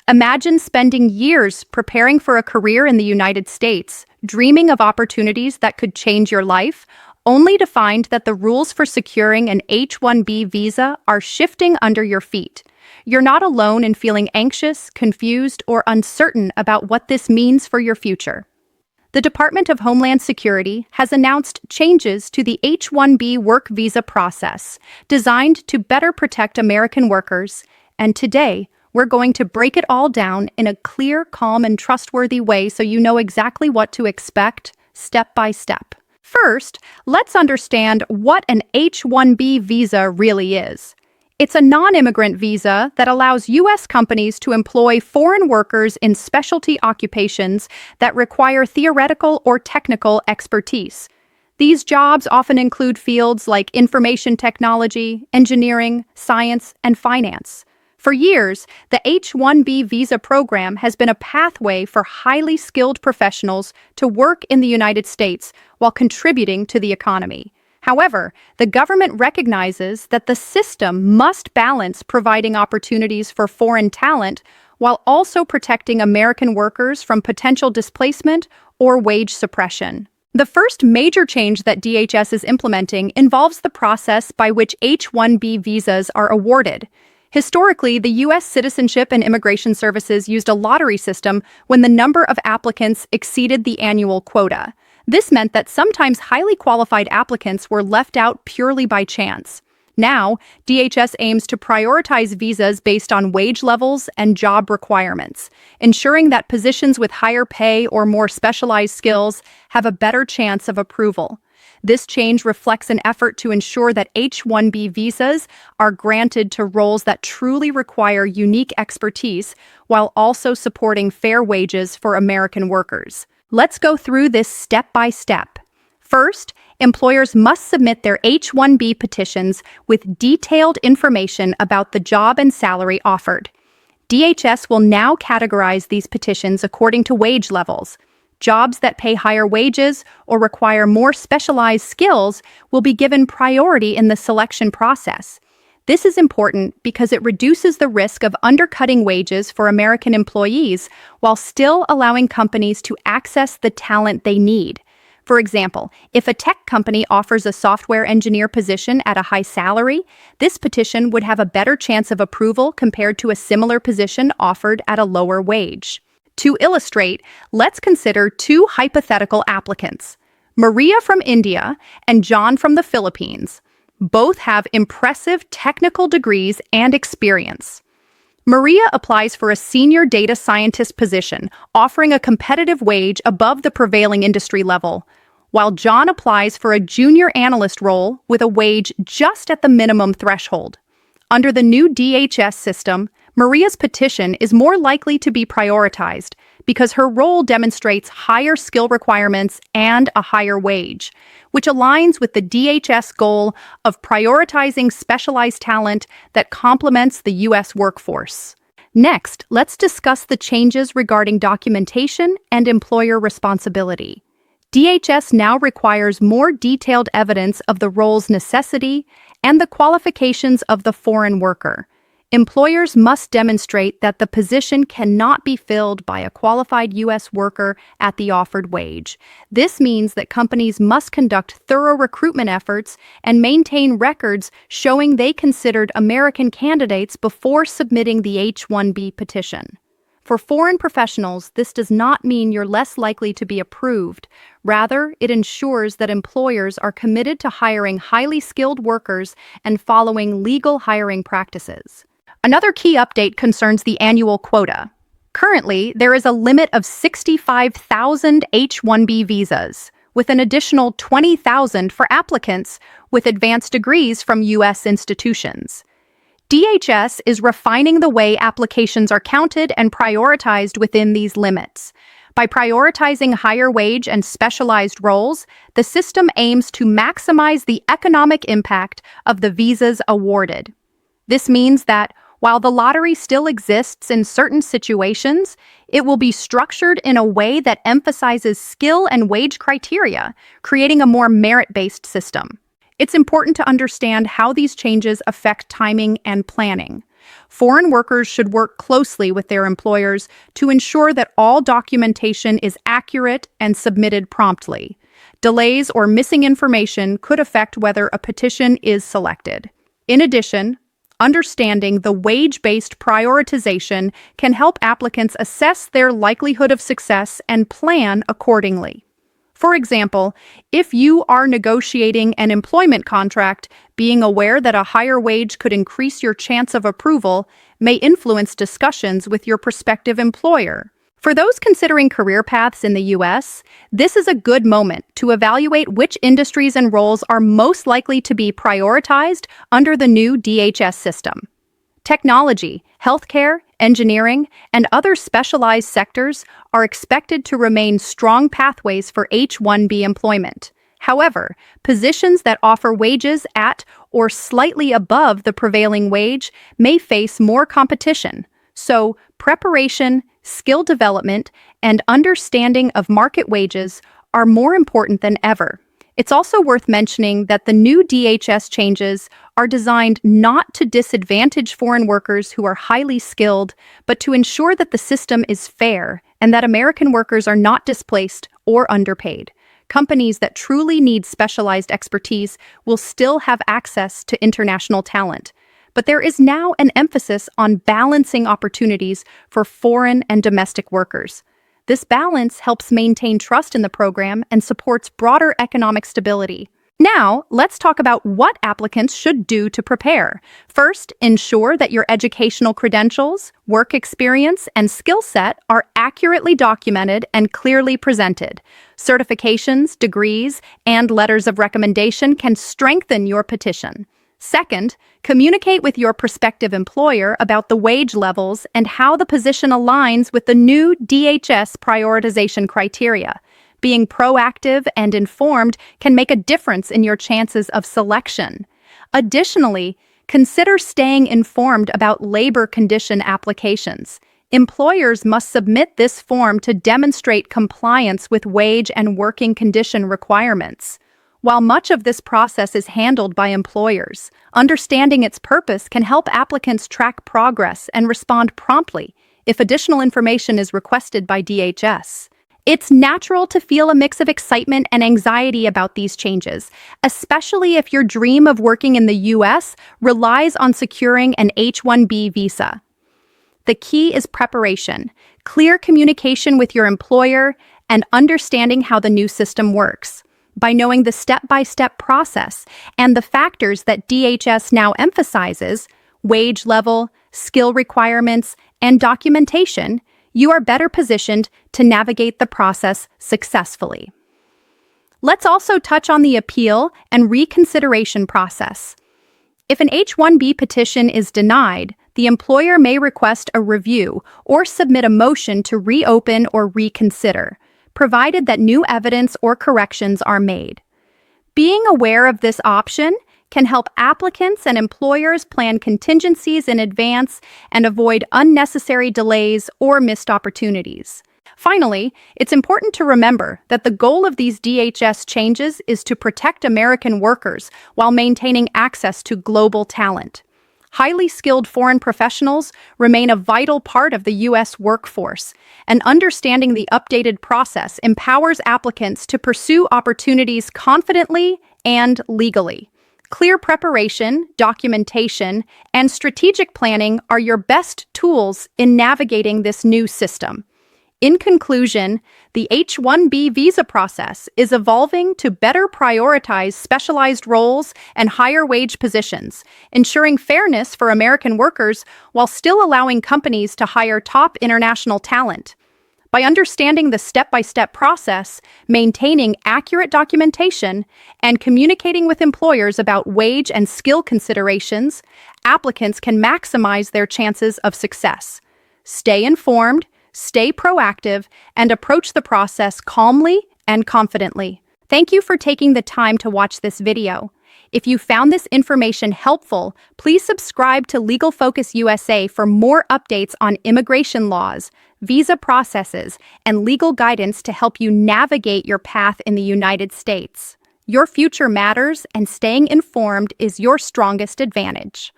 Imagine spending years preparing for a career in the United States, dreaming of opportunities that could change your life, only to find that the rules for securing an H-1B visa are shifting under your feet. You're not alone in feeling anxious, confused, or uncertain about what this means for your future. The Department of Homeland Security has announced changes to the H-1B work visa process, designed to better protect American workers, and today, we're going to break it all down in a clear, calm, and trustworthy way so you know exactly what to expect, step by step. First, let's understand what an H-1B visa really is. It's a non-immigrant visa that allows U.S. companies to employ foreign workers in specialty occupations that require theoretical or technical expertise. These jobs often include fields like information technology, engineering, science, and finance. For years, the H-1B visa program has been a pathway for highly skilled professionals to work in the United States while contributing to the economy. However, the government recognizes that the system must balance providing opportunities for foreign talent while also protecting American workers from potential displacement or wage suppression. The first major change that DHS is implementing involves the process by which H-1B visas are awarded. Historically, the U.S. Citizenship and Immigration Services used a lottery system when the number of applicants exceeded the annual quota. This meant that sometimes highly qualified applicants were left out purely by chance. Now, DHS aims to prioritize visas based on wage levels and job requirements, ensuring that positions with higher pay or more specialized skills have a better chance of approval. This change reflects an effort to ensure that H-1B visas are granted to roles that truly require unique expertise while also supporting fair wages for American workers. Let's go through this step by step. First, employers must submit their H-1B petitions with detailed information about the job and salary offered. DHS will now categorize these petitions according to wage levels. Jobs that pay higher wages or require more specialized skills will be given priority in the selection process. This is important because it reduces the risk of undercutting wages for American employees while still allowing companies to access the talent they need. For example, if a tech company offers a software engineer position at a high salary, this petition would have a better chance of approval compared to a similar position offered at a lower wage. To illustrate, let's consider two hypothetical applicants, Maria from India and John from the Philippines. Both have impressive technical degrees and experience. Maria applies for a senior data scientist position, offering a competitive wage above the prevailing industry level, while John applies for a junior analyst role with a wage just at the minimum threshold. Under the new DHS system, Maria's petition is more likely to be prioritized because her role demonstrates higher skill requirements and a higher wage, which aligns with the DHS goal of prioritizing specialized talent that complements the U.S. workforce. Next, let's discuss the changes regarding documentation and employer responsibility. DHS now requires more detailed evidence of the role's necessity and the qualifications of the foreign worker. Employers must demonstrate that the position cannot be filled by a qualified U.S. worker at the offered wage. This means that companies must conduct thorough recruitment efforts and maintain records showing they considered American candidates before submitting the H-1B petition. For foreign professionals, this does not mean you're less likely to be approved. Rather, it ensures that employers are committed to hiring highly skilled workers and following legal hiring practices. Another key update concerns the annual quota. Currently, there is a limit of 65,000 H-1B visas, with an additional 20,000 for applicants with advanced degrees from U.S. institutions. DHS is refining the way applications are counted and prioritized within these limits. By prioritizing higher wage and specialized roles, the system aims to maximize the economic impact of the visas awarded. This means that while the lottery still exists in certain situations, it will be structured in a way that emphasizes skill and wage criteria, creating a more merit-based system. It's important to understand how these changes affect timing and planning. Foreign workers should work closely with their employers to ensure that all documentation is accurate and submitted promptly. Delays or missing information could affect whether a petition is selected. In addition, understanding the wage-based prioritization can help applicants assess their likelihood of success and plan accordingly. For example, if you are negotiating an employment contract, being aware that a higher wage could increase your chance of approval may influence discussions with your prospective employer. For those considering career paths in the U.S., this is a good moment to evaluate which industries and roles are most likely to be prioritized under the new DHS system. Technology, healthcare, engineering, and other specialized sectors are expected to remain strong pathways for H-1B employment. However, positions that offer wages at or slightly above the prevailing wage may face more competition. So, preparation, skill development, and understanding of market wages are more important than ever. It's also worth mentioning that the new DHS changes are designed not to disadvantage foreign workers who are highly skilled, but to ensure that the system is fair and that American workers are not displaced or underpaid. Companies that truly need specialized expertise will still have access to international talent. But there is now an emphasis on balancing opportunities for foreign and domestic workers. This balance helps maintain trust in the program and supports broader economic stability. Now, let's talk about what applicants should do to prepare. First, ensure that your educational credentials, work experience, and skill set are accurately documented and clearly presented. Certifications, degrees, and letters of recommendation can strengthen your petition. Second, communicate with your prospective employer about the wage levels and how the position aligns with the new DHS prioritization criteria. Being proactive and informed can make a difference in your chances of selection. Additionally, consider staying informed about labor condition applications. Employers must submit this form to demonstrate compliance with wage and working condition requirements. While much of this process is handled by employers, understanding its purpose can help applicants track progress and respond promptly if additional information is requested by DHS. It's natural to feel a mix of excitement and anxiety about these changes, especially if your dream of working in the U.S. relies on securing an H-1B visa. The key is preparation, clear communication with your employer, and understanding how the new system works. By knowing the step-by-step process and the factors that DHS now emphasizes, wage level, skill requirements, and documentation, you are better positioned to navigate the process successfully. Let's also touch on the appeal and reconsideration process. If an H-1B petition is denied, the employer may request a review or submit a motion to reopen or reconsider, provided that new evidence or corrections are made. Being aware of this option can help applicants and employers plan contingencies in advance and avoid unnecessary delays or missed opportunities. Finally, it's important to remember that the goal of these DHS changes is to protect American workers while maintaining access to global talent. Highly skilled foreign professionals remain a vital part of the U.S. workforce, and understanding the updated process empowers applicants to pursue opportunities confidently and legally. Clear preparation, documentation, and strategic planning are your best tools in navigating this new system. In conclusion, the H-1B visa process is evolving to better prioritize specialized roles and higher wage positions, ensuring fairness for American workers while still allowing companies to hire top international talent. By understanding the step-by-step process, maintaining accurate documentation, and communicating with employers about wage and skill considerations, applicants can maximize their chances of success. Stay informed, stay proactive, and approach the process calmly and confidently. Thank you for taking the time to watch this video. If you found this information helpful, please subscribe to Legal Focus USA for more updates on immigration laws, visa processes, and legal guidance to help you navigate your path in the United States. Your future matters, and staying informed is your strongest advantage.